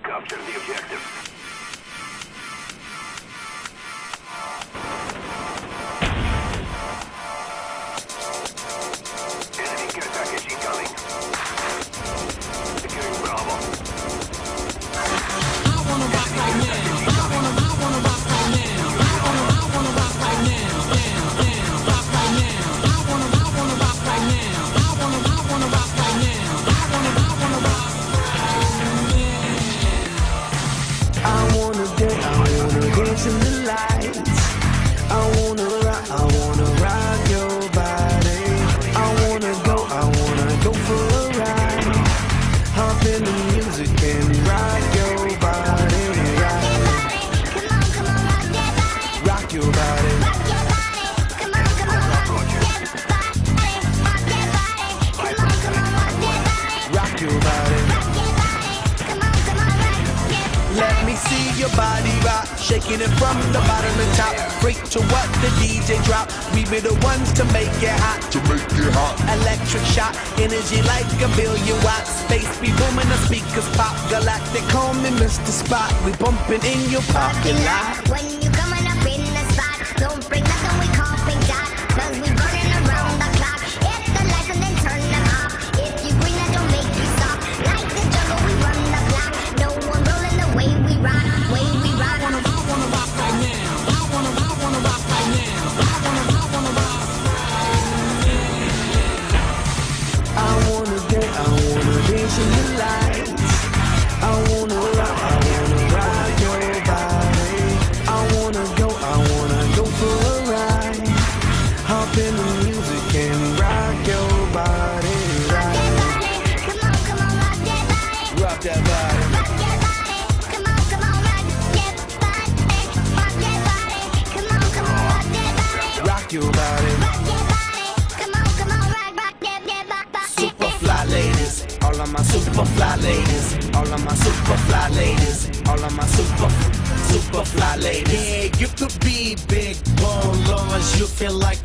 Capture the objective. Enemy care package incoming. Securing Bravo. I wanna rock right now. I wanna rock right now. I wanna rock right now. Damn, rock right now. I wanna rock right now. I wanna rock right now. I wanna rock right now. I wanna dance in the lights. I wanna rock your body. I wanna go for a ride. Hop in the music and rock your body. Rock your body. Rock your body. Let me see your body rock, shaking it from the bottom to top. Freak to what the DJ drop. We be the ones to make it hot. Electric shock, energy like a billion watts. Space be booming, the speakers pop. Galactic, call me Mr. Spot. We bumping in your parking lot. When you coming up in the spot, don't bring nothing, we call pink dot. Cause we burning around the clock. Hit the lights and then turn them off. If you green, that don't make you stop. Like the jungle, we run the block. No one rolling the way we rock, way we rock. I wanna rock right now. I wanna rock right now. I wanna rock. I wanna dance in the lights. I wanna rock your body. I wanna go for a ride. Hop in the music and rock your body. Come on, rock that body. Rock that body. Rock that body. Come on, rock that body. Rock that body. Come on, rock that body. Rock your body. Rock that body. Come on, rock that body. Super fly ladies, all of my super fly ladies, all of my super fly ladies, all of my super fly ladies. Yeah, you could be big bone long as you feel like